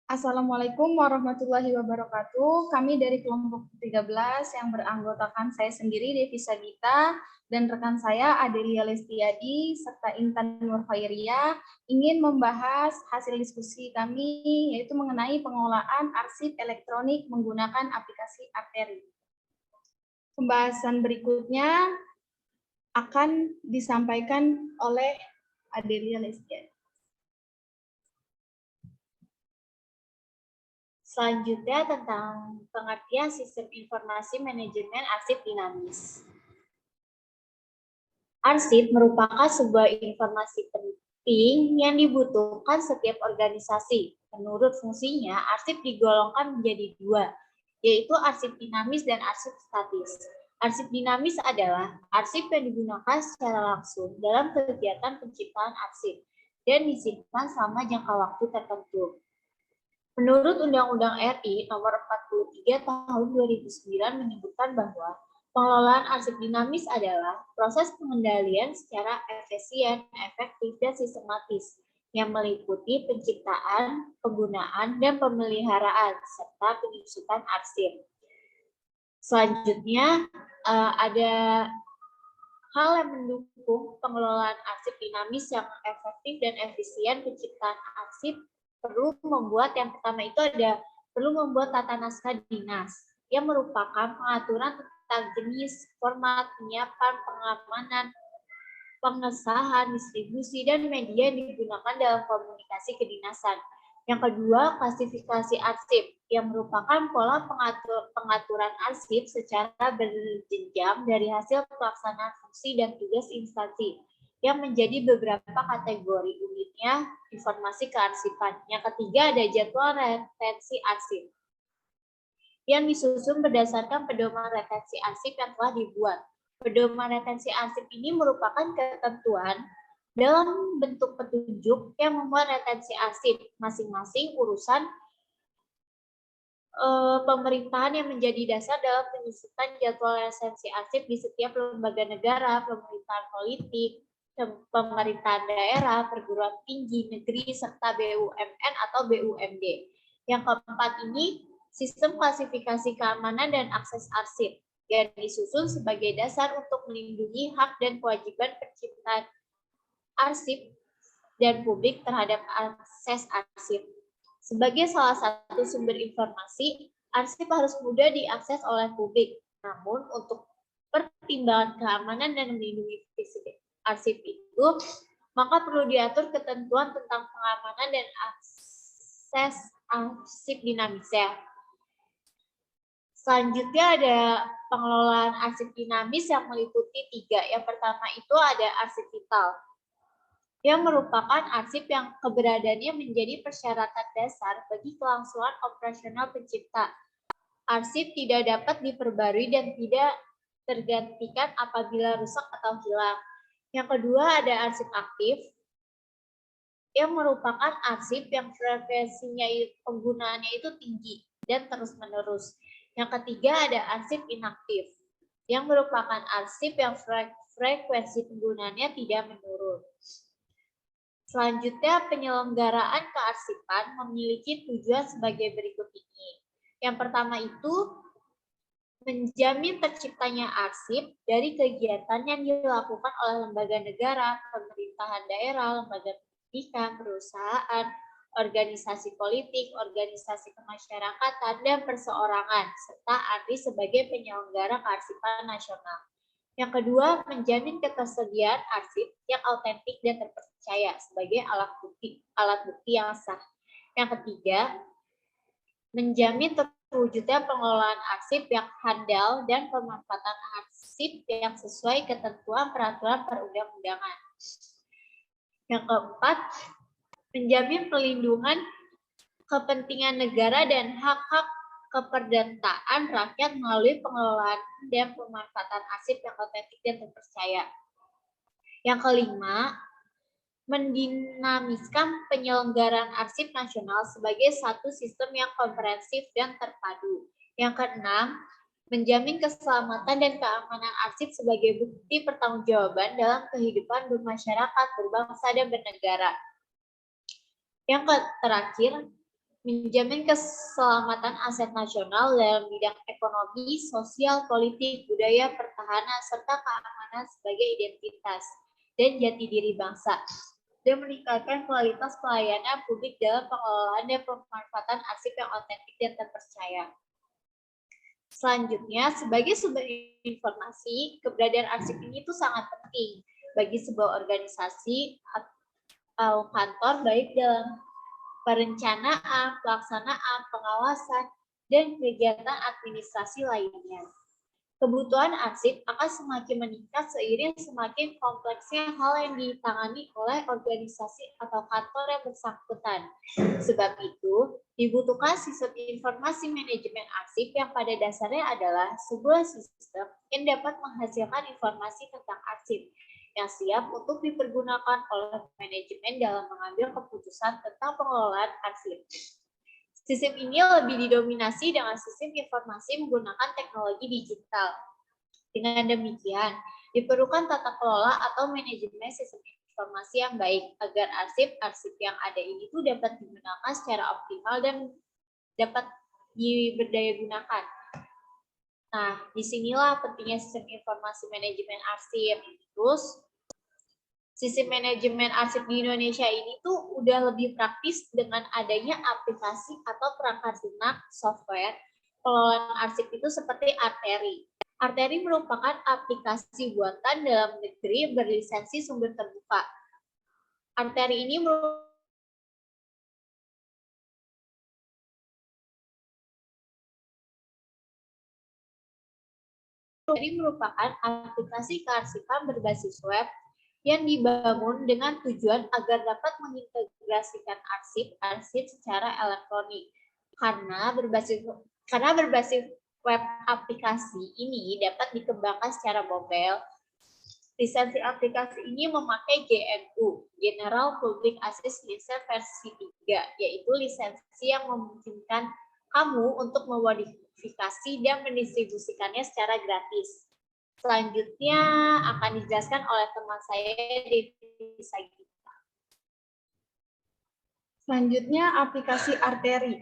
Assalamualaikum warahmatullahi wabarakatuh. Kami dari kelompok 13 yang beranggotakan saya sendiri, Devi Sagita, dan rekan saya, Adelia Lestiadi, serta Intan Nurkhairia, ingin membahas hasil diskusi kami, yaitu mengenai pengelolaan arsip elektronik menggunakan aplikasi Arteri. Pembahasan berikutnya akan disampaikan oleh Adelia Lestiadi. Selanjutnya tentang pengertian sistem informasi manajemen arsip dinamis. Arsip merupakan sebuah informasi penting yang dibutuhkan setiap organisasi. Menurut fungsinya, arsip digolongkan menjadi dua, yaitu arsip dinamis dan arsip statis. Arsip dinamis adalah arsip yang digunakan secara langsung dalam kegiatan penciptaan arsip dan disimpan selama jangka waktu tertentu. Menurut Undang-Undang RI Nomor 43 Tahun 2009 menyebutkan bahwa pengelolaan arsip dinamis adalah proses pengendalian secara efisien, efektif, dan sistematis yang meliputi penciptaan, penggunaan, dan pemeliharaan serta penyusutan arsip. Selanjutnya ada hal yang mendukung pengelolaan arsip dinamis yang efektif dan efisien. Penciptaan arsip perlu membuat tata naskah dinas yang merupakan pengaturan tentang jenis, format, penyiapan, pengamanan, pengesahan, distribusi, dan media yang digunakan dalam komunikasi kedinasan. Yang kedua, klasifikasi arsip yang merupakan pola pengaturan arsip secara berjenjang dari hasil pelaksanaan fungsi dan tugas instansi yang menjadi beberapa kategori unitnya informasi kearsipan. Yang ketiga ada jadwal retensi arsip yang disusun berdasarkan pedoman retensi arsip yang telah dibuat. Pedoman retensi arsip ini merupakan ketentuan dalam bentuk petunjuk yang membuat retensi arsip masing-masing urusan pemerintahan yang menjadi dasar dalam penyusunan jadwal retensi arsip di setiap lembaga negara, pemerintahan politik, pemerintahan daerah, perguruan tinggi, negeri, serta BUMN atau BUMD. Yang keempat ini, sistem klasifikasi keamanan dan akses arsip yang disusun sebagai dasar untuk melindungi hak dan kewajiban penciptaan arsip dan publik terhadap akses arsip. Sebagai salah satu sumber informasi, arsip harus mudah diakses oleh publik. Namun, untuk pertimbangan keamanan dan melindungi arsip itu, maka perlu diatur ketentuan tentang pengamanan dan akses arsip dinamis ya. Selanjutnya ada pengelolaan arsip dinamis yang meliputi 3. Yang pertama itu ada arsip vital, yang merupakan arsip yang keberadaannya menjadi persyaratan dasar bagi kelangsungan operasional pencipta. Arsip tidak dapat diperbarui dan tidak tergantikan apabila rusak atau hilang. Yang kedua ada arsip aktif, yang merupakan arsip yang frekuensinya penggunaannya itu tinggi dan terus-menerus. Yang ketiga ada arsip inaktif, yang merupakan arsip yang frekuensi penggunaannya tidak menurun. Selanjutnya, penyelenggaraan kearsipan memiliki tujuan sebagai berikut ini. Yang pertama itu, menjamin terciptanya arsip dari kegiatan yang dilakukan oleh lembaga negara, pemerintahan daerah, lembaga pendidikan, perusahaan, organisasi politik, organisasi kemasyarakatan, dan perseorangan, serta ARI sebagai penyelenggara kearsipan nasional. Yang kedua, menjamin ketersediaan arsip yang autentik dan terpercaya sebagai alat bukti yang sah. Yang ketiga, menjamin terwujudnya pengelolaan arsip yang handal dan pemanfaatan arsip yang sesuai ketentuan peraturan perundang-undangan. Yang keempat, menjamin pelindungan kepentingan negara dan hak-hak keperdataan rakyat melalui pengelolaan dan pemanfaatan arsip yang otentik dan terpercaya. Yang kelima, mendinamiskan penyelenggaraan arsip nasional sebagai satu sistem yang komprehensif dan terpadu. Yang keenam, menjamin keselamatan dan keamanan arsip sebagai bukti pertanggungjawaban dalam kehidupan bermasyarakat, berbangsa, dan bernegara. Yang terakhir, menjamin keselamatan aset nasional dalam bidang ekonomi, sosial, politik, budaya, pertahanan, serta keamanan sebagai identitas dan jati diri bangsa, dan meningkatkan kualitas pelayanan publik dalam pengelolaan dan pemanfaatan arsip yang otentik dan terpercaya. Selanjutnya, sebagai sumber informasi, keberadaan arsip ini tuh sangat penting bagi sebuah organisasi atau kantor, baik dalam perencanaan, pelaksanaan, pengawasan, dan kegiatan administrasi lainnya. Kebutuhan arsip akan semakin meningkat seiring semakin kompleksnya hal yang ditangani oleh organisasi atau kantor yang bersangkutan. Sebab itu, dibutuhkan sistem informasi manajemen arsip yang pada dasarnya adalah sebuah sistem yang dapat menghasilkan informasi tentang arsip yang siap untuk dipergunakan oleh manajemen dalam mengambil keputusan tentang pengelolaan arsip. Sistem ini lebih didominasi dengan sistem informasi menggunakan teknologi digital. Dengan demikian, diperlukan tata kelola atau manajemen sistem informasi yang baik agar arsip-arsip yang ada ini tuh dapat digunakan secara optimal dan dapat diberdayagunakan. Nah, disinilah pentingnya sistem informasi manajemen arsip. Terus, sistem manajemen arsip di Indonesia ini tuh udah lebih praktis dengan adanya aplikasi atau perangkat lunak software pengelolaan arsip itu seperti Arteri. Arteri merupakan aplikasi buatan dalam negeri berlisensi sumber terbuka. Arteri ini merupakan aplikasi kearsipan berbasis web yang dibangun dengan tujuan agar dapat mengintegrasikan arsip secara elektronik. Karena berbasis web aplikasi ini dapat dikembangkan secara mobile, lisensi aplikasi ini memakai GNU, General Public Access License versi 3, yaitu lisensi yang memungkinkan kamu untuk memodifikasi dan mendistribusikannya secara gratis. Selanjutnya akan dijelaskan oleh teman saya, Devisa Gita. Selanjutnya aplikasi Arteri.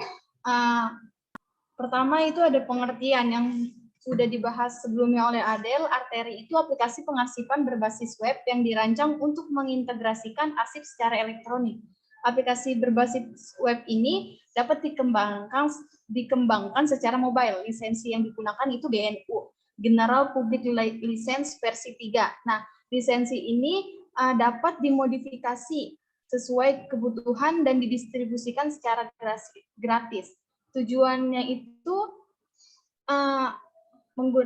Pertama itu ada pengertian yang sudah dibahas sebelumnya oleh Adel. Arteri itu aplikasi pengarsipan berbasis web yang dirancang untuk mengintegrasikan arsip secara elektronik. Aplikasi berbasis web ini dapat dikembangkan secara mobile. Lisensi yang digunakan itu GNU, General Public License versi 3. Nah, lisensi ini dapat dimodifikasi sesuai kebutuhan dan didistribusikan secara gratis. Tujuannya itu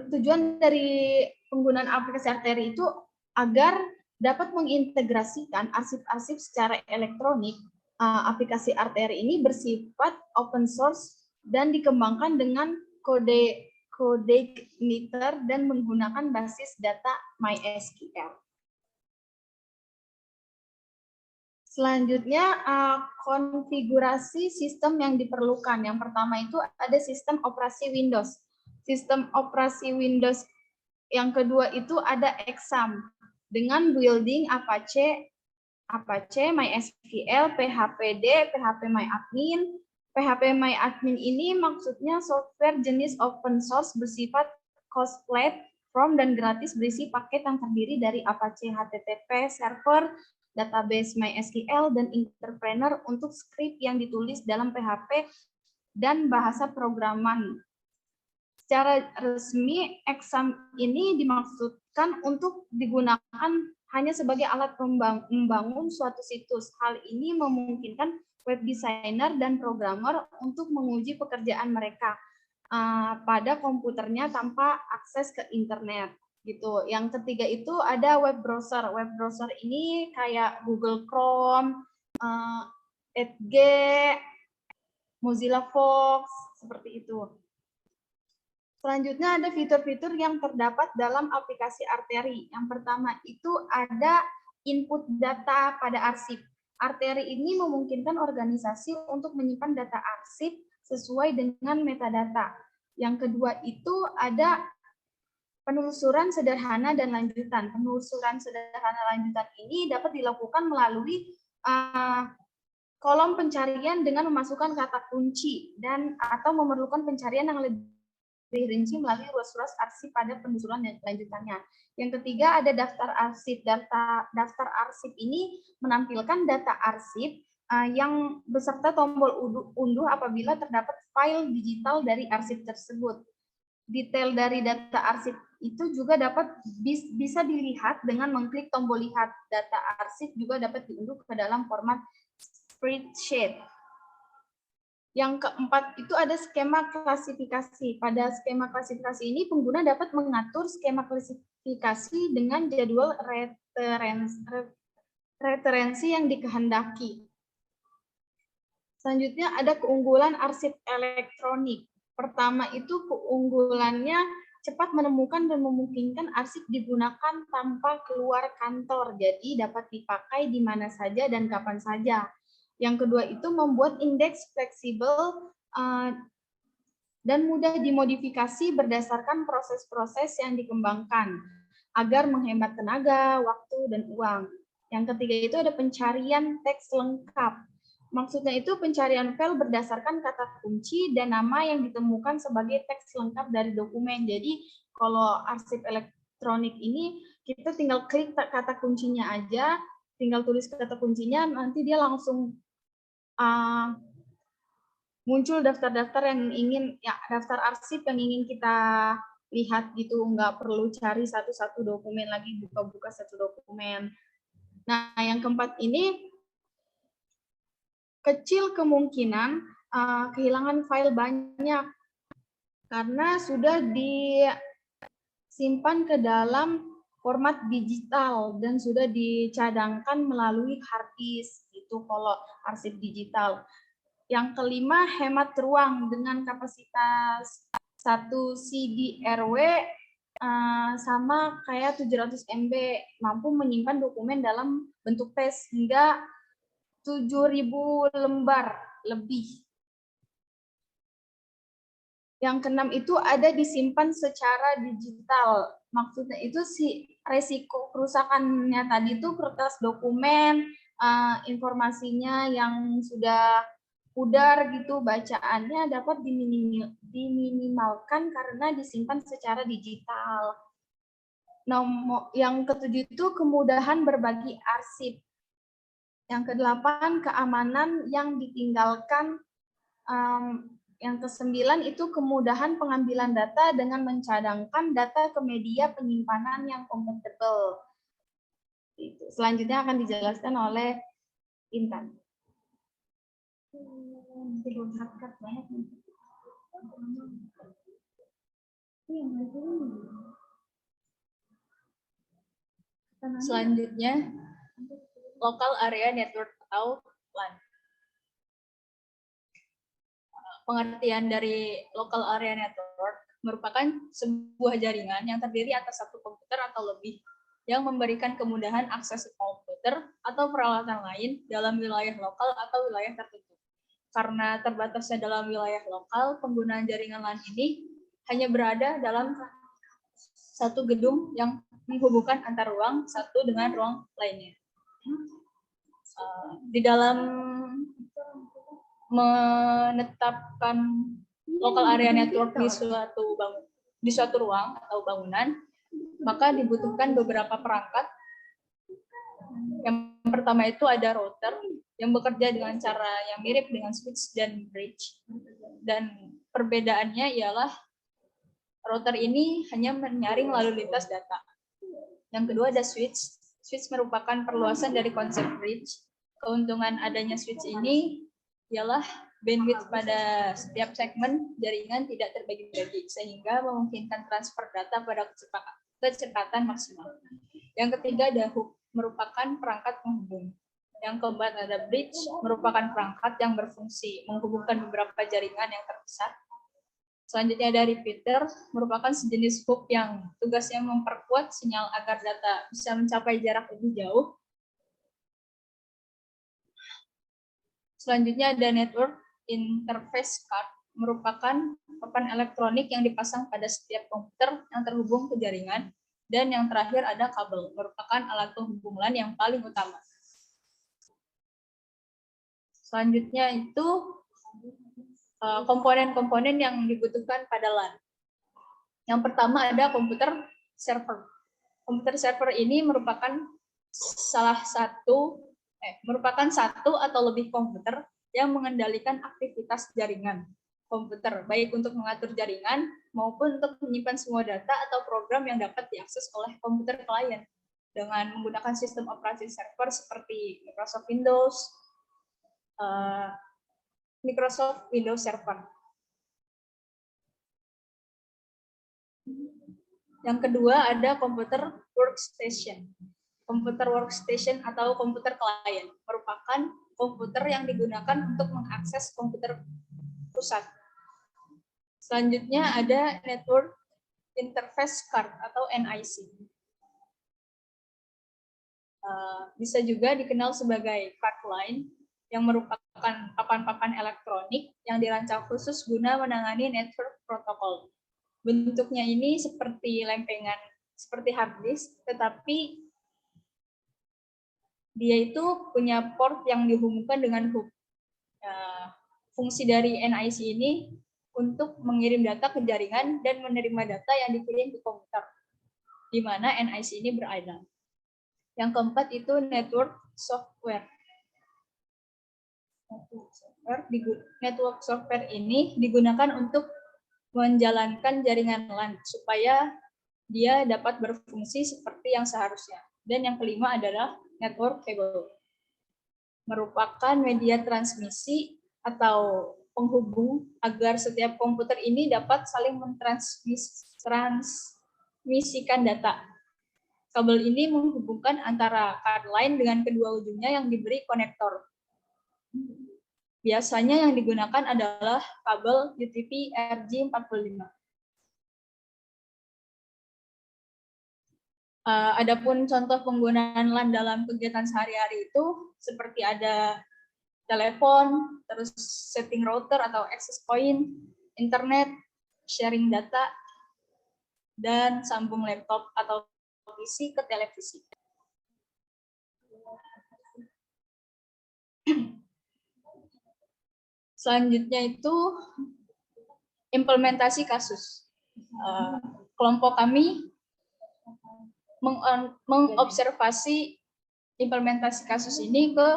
tujuan dari penggunaan aplikasi Arteri itu agar dapat mengintegrasikan arsip-arsip secara elektronik. Aplikasi Arteri ini bersifat open source dan dikembangkan dengan kode igniter dan menggunakan basis data MySQL. Selanjutnya, konfigurasi sistem yang diperlukan. Yang pertama itu ada sistem operasi Windows. Sistem operasi Windows yang kedua itu ada Exam dengan building Apache, MySQL, PHPD, PHPMyAdmin. PHPMyAdmin ini maksudnya software jenis open source bersifat closed platform dan gratis berisi paket yang terdiri dari Apache HTTP server, database MySQL, dan entrepreneur untuk skrip yang ditulis dalam PHP dan bahasa programan. Secara resmi, Exam ini dimaksudkan untuk digunakan hanya sebagai alat membangun suatu situs. Hal ini memungkinkan web designer dan programmer untuk menguji pekerjaan mereka pada komputernya tanpa akses ke internet. Gitu. Yang ketiga itu ada web browser. Web browser ini kayak Google Chrome, Edge, Mozilla Fox, seperti itu. Selanjutnya ada fitur-fitur yang terdapat dalam aplikasi Arteri. Yang pertama itu ada input data pada arsip. Arteri ini memungkinkan organisasi untuk menyimpan data arsip sesuai dengan metadata. Yang kedua itu ada penelusuran sederhana dan lanjutan. Penelusuran sederhana lanjutan ini dapat dilakukan melalui kolom pencarian dengan memasukkan kata kunci dan atau memerlukan pencarian yang lebih rinci melalui ruas-ruas arsip pada penelusuran yang lanjutannya. Yang ketiga ada daftar arsip. Daftar arsip ini menampilkan data arsip yang beserta tombol unduh apabila terdapat file digital dari arsip tersebut. Detail dari data arsip itu juga bisa dilihat dengan mengklik tombol lihat. Data arsip juga dapat diunduh ke dalam format spreadsheet. Yang keempat itu ada skema klasifikasi. Pada skema klasifikasi ini pengguna dapat mengatur skema klasifikasi dengan jadwal referensi yang dikehendaki. Selanjutnya ada keunggulan arsip elektronik. Pertama itu keunggulannya cepat menemukan dan memungkinkan arsip digunakan tanpa keluar kantor. Jadi dapat dipakai di mana saja dan kapan saja. Yang kedua itu membuat indeks fleksibel dan mudah dimodifikasi berdasarkan proses-proses yang dikembangkan agar menghemat tenaga, waktu, dan uang. Yang ketiga itu ada pencarian teks lengkap. Maksudnya itu pencarian file berdasarkan kata kunci dan nama yang ditemukan sebagai teks lengkap dari dokumen. Jadi kalau arsip elektronik ini kita tinggal klik kata kuncinya aja, tinggal tulis kata kuncinya, nanti dia langsung muncul daftar-daftar yang ingin, ya daftar arsip yang ingin kita lihat gitu, nggak perlu cari satu-satu dokumen lagi, buka-buka satu dokumen. Nah, yang keempat ini kecil kemungkinan kehilangan file banyak karena sudah disimpan ke dalam format digital dan sudah dicadangkan melalui hard disk itu kalau arsip digital. Yang kelima, hemat ruang dengan kapasitas 1 CD-RW sama kayak 700 MB, mampu menyimpan dokumen dalam bentuk teks hingga 7.000 lembar lebih. Yang keenam itu ada disimpan secara digital. Maksudnya itu resiko kerusakannya tadi itu kertas dokumen, informasinya yang sudah pudar gitu, bacaannya dapat diminimalkan karena disimpan secara digital. Yang ketujuh itu kemudahan berbagi arsip. Yang kedelapan, keamanan yang ditinggalkan. Yang kesembilan itu kemudahan pengambilan data dengan mencadangkan data ke media penyimpanan yang kompatibel. Selanjutnya akan dijelaskan oleh Intan. Selanjutnya, local area network atau LAN. Pengertian dari local area network merupakan sebuah jaringan yang terdiri atas satu komputer atau lebih yang memberikan kemudahan akses komputer atau peralatan lain dalam wilayah lokal atau wilayah tertentu. Karena terbatasnya dalam wilayah lokal, penggunaan jaringan LAN ini hanya berada dalam satu gedung yang menghubungkan antar ruang satu dengan ruang lainnya. Di dalam menetapkan local area network di suatu ruang atau bangunan, maka dibutuhkan beberapa perangkat. Yang pertama itu ada router yang bekerja dengan cara yang mirip dengan switch dan bridge. Dan perbedaannya ialah router ini hanya menyaring lalu lintas data. Yang kedua ada switch. Switch merupakan perluasan dari konsep bridge. Keuntungan adanya switch ini ialah bandwidth pada setiap segmen jaringan tidak terbagi-bagi, sehingga memungkinkan transfer data pada kecepatan maksimal. Yang ketiga ada hook, merupakan perangkat penghubung. Yang keempat ada bridge, merupakan perangkat yang berfungsi menghubungkan beberapa jaringan yang terpisah. Selanjutnya ada repeater, merupakan sejenis hook yang tugasnya memperkuat sinyal agar data bisa mencapai jarak lebih jauh. Selanjutnya ada network interface card, merupakan papan elektronik yang dipasang pada setiap komputer yang terhubung ke jaringan. Dan yang terakhir ada kabel, merupakan alat penghubung LAN yang paling utama. Selanjutnya itu komponen-komponen yang dibutuhkan pada LAN. Yang pertama ada komputer server. Komputer server ini merupakan satu atau lebih komputer yang mengendalikan aktivitas jaringan komputer, baik untuk mengatur jaringan maupun untuk menyimpan semua data atau program yang dapat diakses oleh komputer klien dengan menggunakan sistem operasi server seperti Microsoft Windows Server. Yang kedua ada komputer workstation. Komputer workstation atau komputer klien merupakan komputer yang digunakan untuk mengakses komputer pusat. Selanjutnya ada Network Interface Card atau NIC. Bisa juga dikenal sebagai card line yang merupakan papan-papan elektronik yang dirancang khusus guna menangani network protokol. Bentuknya ini seperti lempengan, seperti hard disk, tetapi dia itu punya port yang dihubungkan dengan hub. Fungsi dari NIC ini untuk mengirim data ke jaringan dan menerima data yang dikirim ke komputer, di mana NIC ini berada. Yang keempat itu network software. Network software ini digunakan untuk menjalankan jaringan LAN supaya dia dapat berfungsi seperti yang seharusnya. Dan yang kelima adalah network cable. Merupakan media transmisi atau penghubung agar setiap komputer ini dapat saling mentransmisikan data. Kabel ini menghubungkan antara card line dengan kedua ujungnya yang diberi konektor. Biasanya yang digunakan adalah kabel UTP RJ45. Adapun contoh penggunaan LAN dalam kegiatan sehari-hari itu seperti ada telepon, terus setting router atau access point, internet, sharing data, dan sambung laptop atau PC ke televisi. Selanjutnya itu implementasi kasus. Kelompok kami mengobservasi implementasi kasus ini ke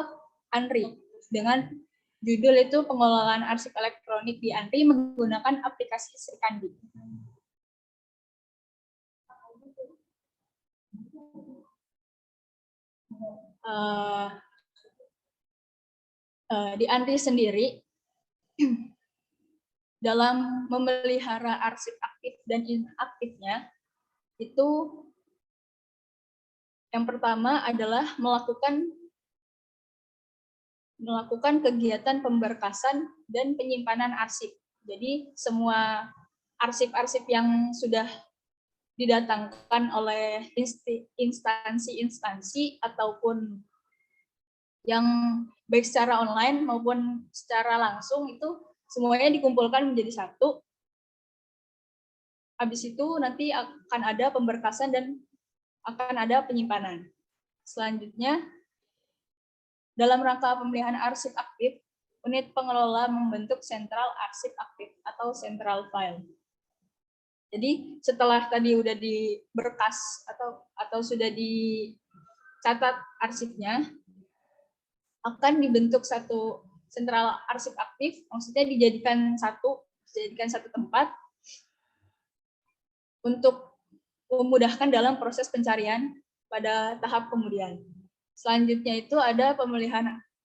ANRI dengan judul itu pengelolaan arsip elektronik di ANRI menggunakan aplikasi Srikandi. Di ANRI sendiri dalam memelihara arsip aktif dan inaktifnya itu yang pertama adalah melakukan kegiatan pemberkasan dan penyimpanan arsip. Jadi semua arsip-arsip yang sudah didatangkan oleh instansi-instansi ataupun yang baik secara online maupun secara langsung itu semuanya dikumpulkan menjadi satu. Habis itu nanti akan ada pemberkasan dan akan ada penyimpanan. Selanjutnya, dalam rangka pemeliharaan arsip aktif, unit pengelola membentuk sentral arsip aktif atau central file. Jadi setelah tadi udah diberkas atau sudah dicatat arsipnya, akan dibentuk satu sentral arsip aktif, maksudnya dijadikan satu tempat untuk memudahkan dalam proses pencarian pada tahap kemudian. Selanjutnya itu ada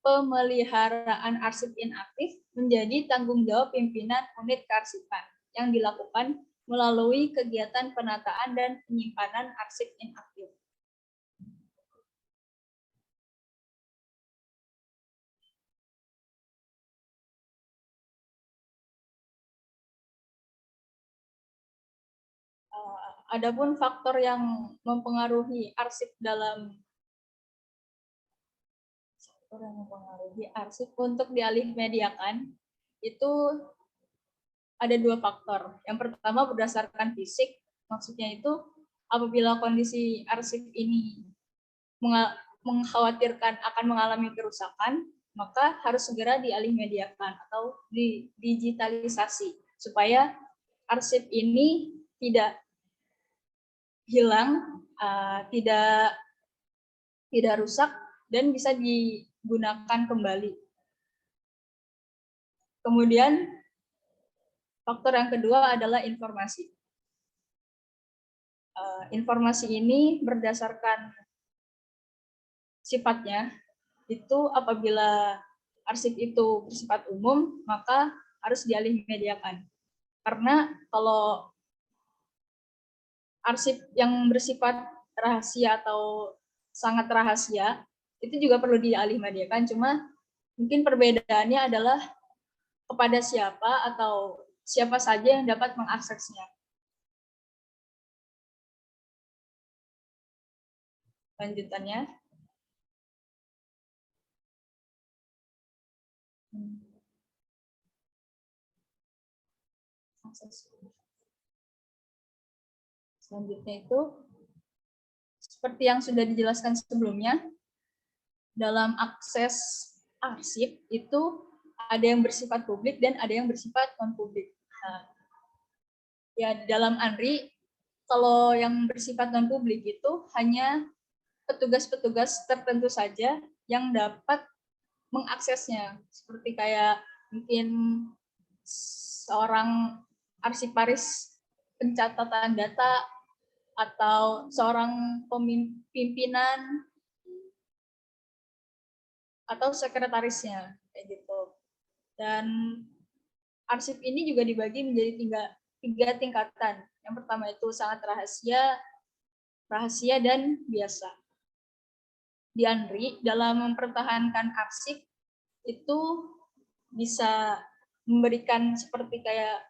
pemeliharaan arsip inaktif menjadi tanggung jawab pimpinan unit kearsipan yang dilakukan melalui kegiatan penataan dan penyimpanan arsip inaktif. Adapun faktor yang mempengaruhi arsip untuk dialih mediakan itu ada dua faktor. Yang pertama berdasarkan fisik, maksudnya itu apabila kondisi arsip ini mengkhawatirkan akan mengalami kerusakan, maka harus segera dialihmediakan atau didigitalisasi supaya arsip ini tidak hilang, tidak rusak, dan bisa digunakan kembali. Kemudian faktor yang kedua adalah informasi. Informasi ini berdasarkan sifatnya, itu apabila arsip itu bersifat umum, maka harus dialihmediakan. Karena kalau arsip yang bersifat rahasia atau sangat rahasia, itu juga perlu dialihmediakan. Cuma mungkin perbedaannya adalah kepada siapa atau siapa saja yang dapat mengaksesnya. Lanjutannya. Selanjutnya itu, seperti yang sudah dijelaskan sebelumnya, dalam akses arsip itu ada yang bersifat publik dan ada yang bersifat non-publik. Nah, ya dalam ANRI, kalau yang bersifat non-publik itu hanya petugas-petugas tertentu saja yang dapat mengaksesnya, seperti kayak mungkin seorang arsiparis pencatatan data atau seorang pimpinan atau sekretarisnya kayak gitu. Dan arsip ini juga dibagi menjadi tiga tingkatan. Yang pertama itu sangat rahasia dan biasa. Di ANRI dalam mempertahankan arsip itu bisa memberikan seperti kayak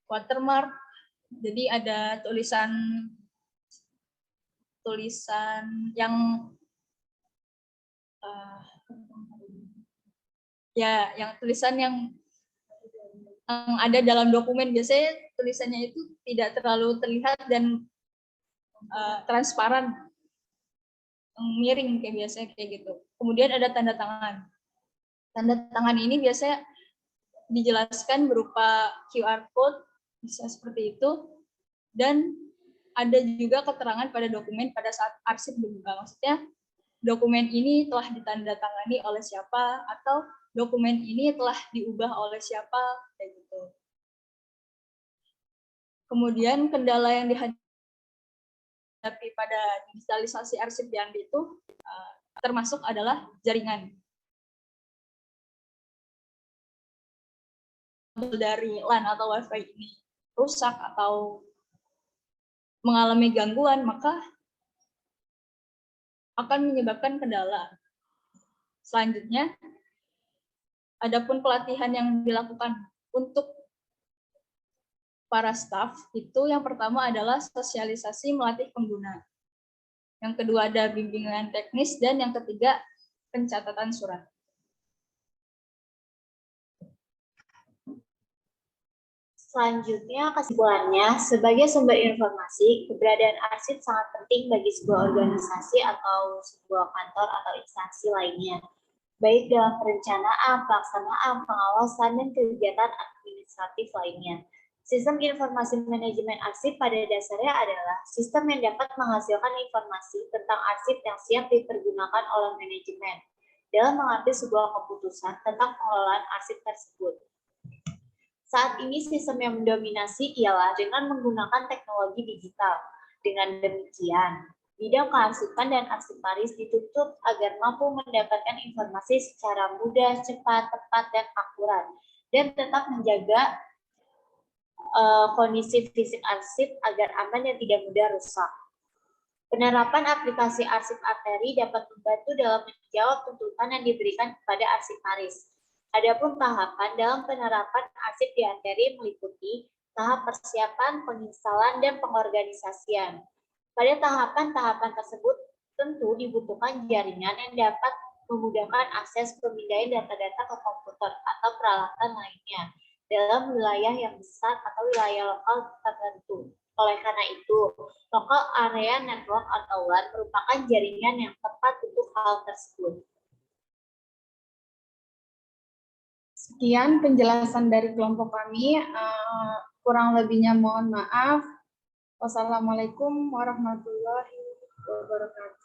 watermark, jadi ada tulisan yang yang tulisan yang ada dalam dokumen. Biasanya tulisannya itu tidak terlalu terlihat dan transparan, miring kayak biasanya kayak gitu. Kemudian ada tanda tangan. Tanda tangan ini biasanya dijelaskan berupa QR code, bisa seperti itu, dan ada juga keterangan pada dokumen pada saat arsip dibuka. Maksudnya dokumen ini telah ditandatangani oleh siapa atau dokumen ini telah diubah oleh siapa, kayak gitu. Kemudian kendala yang dihadapi pada digitalisasi arsip di ANRI itu termasuk adalah jaringan. Dari LAN atau WiFi ini rusak atau mengalami gangguan, maka akan menyebabkan kendala. Selanjutnya, adapun pelatihan yang dilakukan untuk para staf itu yang pertama adalah sosialisasi melatih pengguna. Yang kedua ada bimbingan teknis dan yang ketiga pencatatan surat. Selanjutnya, kesimpulannya, sebagai sumber informasi, keberadaan arsip sangat penting bagi sebuah organisasi atau sebuah kantor atau instansi lainnya, baik dalam perencanaan, pelaksanaan, pengawasan, dan kegiatan administratif lainnya. Sistem informasi manajemen arsip pada dasarnya adalah sistem yang dapat menghasilkan informasi tentang arsip yang siap dipergunakan oleh manajemen dalam mengambil sebuah keputusan tentang pengelolaan arsip tersebut. Saat ini sistem yang mendominasi ialah dengan menggunakan teknologi digital. Dengan demikian, bidang kearsipan dan arsiparis ditutup agar mampu mendapatkan informasi secara mudah, cepat, tepat, dan akurat, dan tetap menjaga kondisi fisik arsip agar aman dan tidak mudah rusak. Penerapan aplikasi arsip arteri dapat membantu dalam menjawab tuntutan yang diberikan kepada arsiparis. Adapun tahapan dalam penerapan arsip di arteri meliputi tahap persiapan, penginstalan, dan pengorganisasian. Pada tahapan-tahapan tersebut tentu dibutuhkan jaringan yang dapat memudahkan akses pemindahan data-data ke komputer atau peralatan lainnya dalam wilayah yang besar atau wilayah lokal tertentu. Oleh karena itu, local area network atau LAN merupakan jaringan yang tepat untuk hal tersebut. Sekian penjelasan dari kelompok kami. Kurang lebihnya mohon maaf. Wassalamualaikum warahmatullahi wabarakatuh.